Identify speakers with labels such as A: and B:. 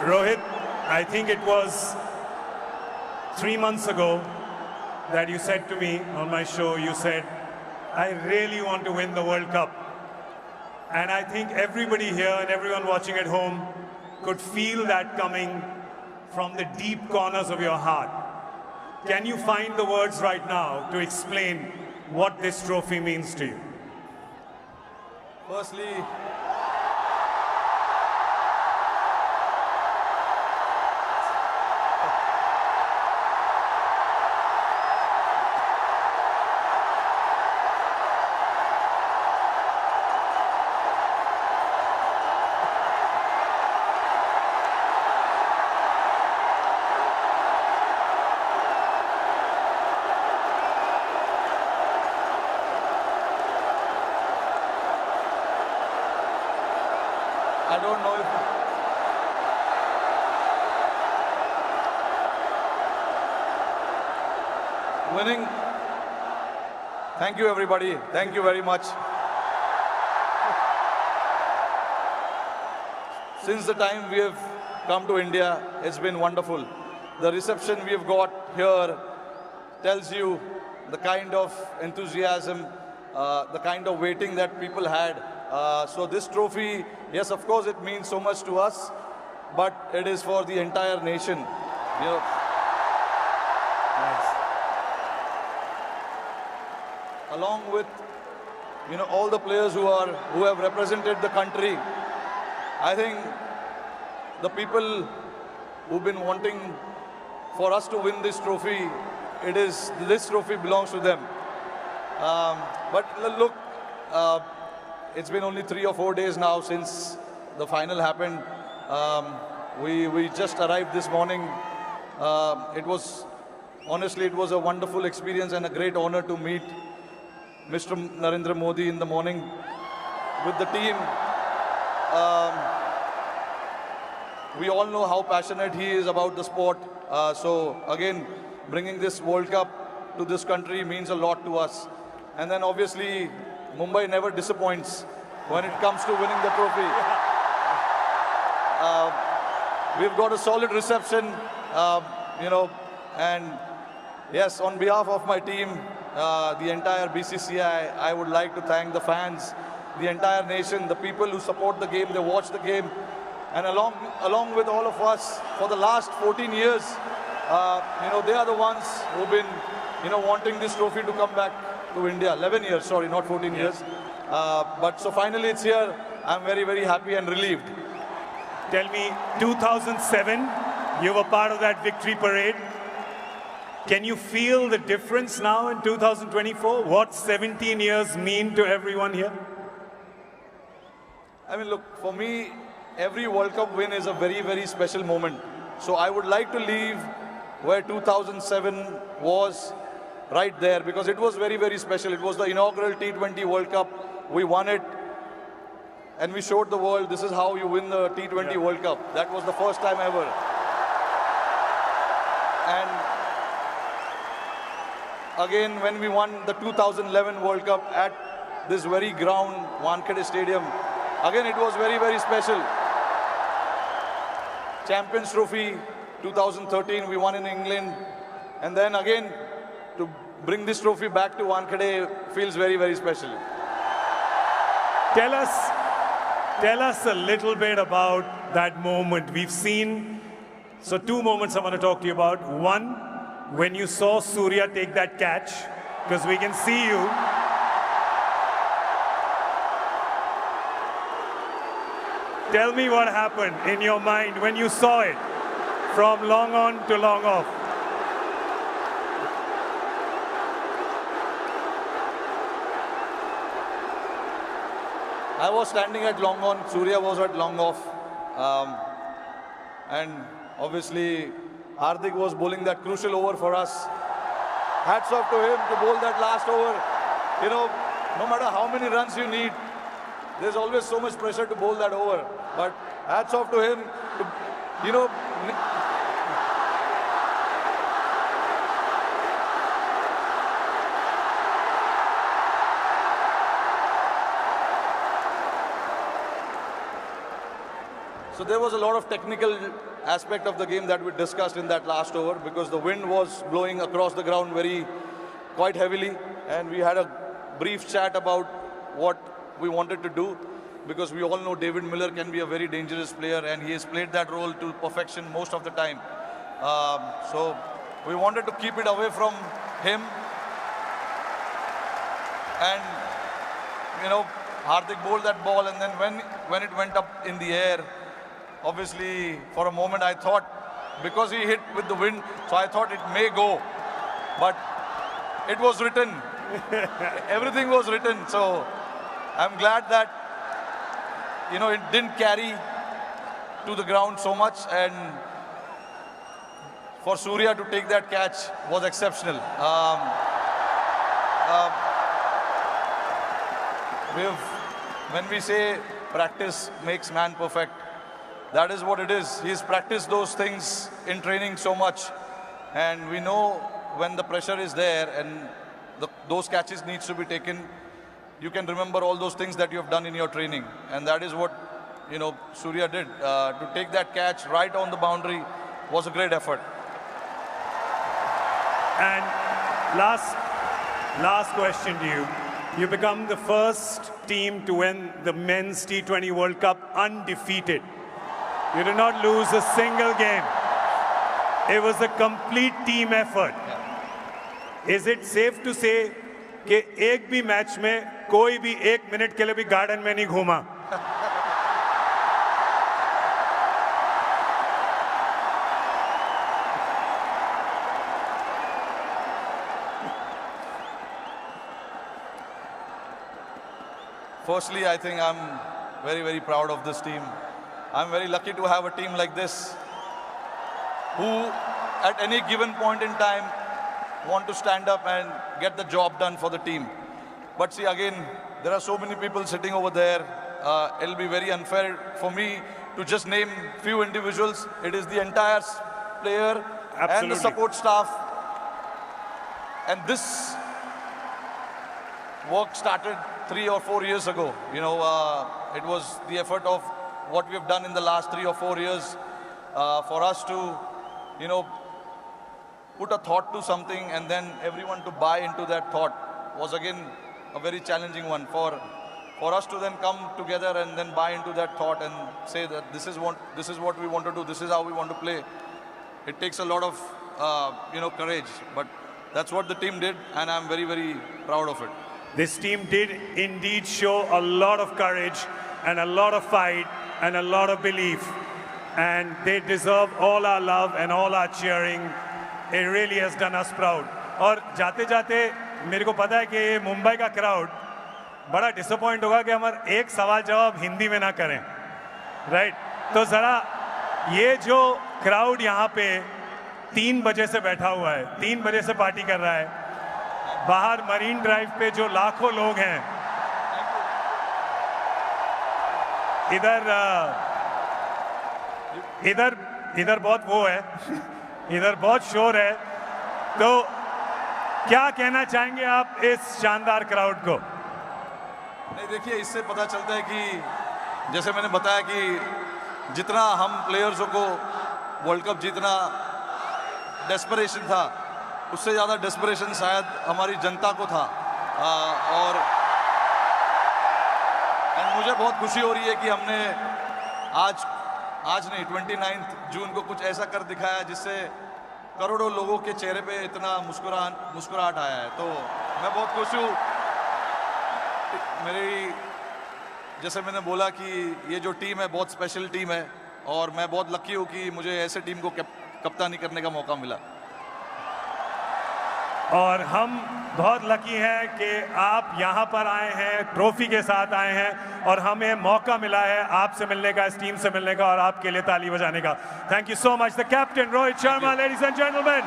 A: Rohit, I think it was 3 months ago that you said to me on my show, you said, I really want to win the World Cup. And I think everybody here and everyone watching at home could feel that coming from the deep corners of your heart. Can you find the words right now to explain what this trophy means to you?
B: Firstly, I don't know if winning. Thank you, everybody. Thank you very much. Since the time we have come to India, it's been wonderful. The reception we have got here tells you the kind of enthusiasm, the kind of waiting that people had. So this trophy, yes, of course, it means so much to us, but it is for the entire nation. You know,
A: Nice.
B: along with all the players who have represented the country. I think the people who've been wanting for us to win this trophy, this trophy belongs to them. But look, it's been only 3 or 4 days now since the final happened. We just arrived this morning. Honestly, it was a wonderful experience and a great honor to meet Mr. Narendra Modi in the morning with the team. We all know how passionate he is about the sport. So again, bringing this World Cup to this country means a lot to us. And then obviously, Mumbai never disappoints when it comes to winning the trophy. We've got a solid reception, and yes, on behalf of my team, the entire BCCI, I would like to thank the fans, the entire nation, the people who support the game, they watch the game, and along with all of us for the last 14 years, they are the ones who've been, wanting this trophy to come back to India. 11 years, sorry, not 14 years. But so finally it's here. I'm very, very happy and relieved.
A: Tell me, 2007, you were part of that victory parade. Can you feel the difference now in 2024? What 17 years mean to everyone here?
B: I mean, look, for me, every World Cup win is a very, very special moment. So I would like to leave where 2007 was, right there, because it was very, very special. It was the inaugural T20 World Cup. We won it, and we showed the world this is how you win the T20 World Cup. That was the first time ever. And again, when we won the 2011 World Cup at this very ground, Wankhede Stadium, again, it was very, very special. Champions Trophy 2013, we won in England. And then again, to bring this trophy back to Wankhede feels very, very special.
A: Tell us a little bit about that moment. We've seen, so 2 moments I want to talk to you about. One, when you saw Surya take that catch, because we can see you. Tell me what happened in your mind when you saw it from long on to long off.
B: I was standing at long on, Surya was at long off. And obviously, Hardik was bowling that crucial over for us. Hats off to him to bowl that last over. No matter how many runs you need, there's always so much pressure to bowl that over. But hats off to him to, So there was a lot of technical aspect of the game that we discussed in that last over, because the wind was blowing across the ground quite heavily, and we had a brief chat about what we wanted to do, because we all know David Miller can be a very dangerous player, and he has played that role to perfection most of the time. So we wanted to keep it away from him, and Hardik bowled that ball, and then when it went up in the air, obviously for a moment I thought, because he hit with the wind, so I thought it may go, but it was written. Everything was written, so I'm glad that it didn't carry to the ground so much, and for Surya to take that catch was exceptional. When we say practice makes man perfect, that is what it is. He's practiced those things in training so much, and we know when the pressure is there and those catches needs to be taken, you can remember all those things that you have done in your training, and that is what Surya did. To take that catch right on the boundary was a great effort.
A: And last question to you. You become the first team to win the Men's T20 World Cup undefeated. You did not lose a single game. It was a complete team effort. Is it safe to say कि एक भी match में कोई भी 1 minute के लिए भी garden में नहीं घूमा?
B: Firstly, I think I'm very, very proud of this team. I'm very lucky to have a team like this who, at any given point in time, want to stand up and get the job done for the team. But see, again, there are so many people sitting over there. It'll be very unfair for me to just name few individuals. It is the entire player and the support staff. And this work started 3 or 4 years ago. It was the effort of what we have done in the last 3 or 4 years for us to, put a thought to something, and then everyone to buy into that thought was again a very challenging one. For us to then come together and then buy into that thought and say that this is what we want to do, this is how we want to play. It takes a lot of courage, but that's what the team did, and I'm very, very proud of it.
A: This team did indeed show a lot of courage and a lot of fight and a lot of belief, and they deserve all our love and all our cheering. It really has done us proud. और जाते जाते मेरे को पता है कि ये मुंबई का क्राउड बड़ा डिसअपॉइंट होगा कि हमारे एक सवाल जवाब हिंदी में ना करें, राइट? तो जरा ये जो क्राउड यहाँ पे 3 बजे से बैठा हुआ है, 3 बजे से पार्टी कर रहा है, बाहर मरीन ड्राइव पे जो लाखों लोग हैं, इधर बहुत वो है, इधर बहुत शोर है, तो क्या कहना चाहेंगे आप इस शानदार क्राउड को?
B: नहीं, देखिए, इससे पता चलता है कि जैसे मैंने बताया कि जितना हम प्लेयर्सों को वर्ल्ड कप जीतना डेस्परेशन था, उससे ज़्यादा डेस्परेशन शायद हमारी जनता को था। और मुझे बहुत खुशी हो रही है कि हमने आज नहीं 29 जून को कुछ ऐसा कर दिखाया जिससे करोड़ों लोगों के चेहरे पे इतना मुस्कुराहट आया है। तो मैं बहुत खुश हूँ। जैसे मैंने बोला कि ये जो टीम है बहुत स्पेशल टीम है, और मैं बहुत लकी हूँ कि मुझे ऐसे टीम को कप्तानी करने का मौका मिला।
A: और हम बहुत लकी हैं कि आप यहाँ पर आए हैं, ट्रॉफी के साथ आए हैं, और हमें मौका मिला है आपसे मिलने का, इस टीम से मिलने का, और आपके लिए ताली बजाने का। Thank you so much the captain Rohit Sharma, ladies and gentleman.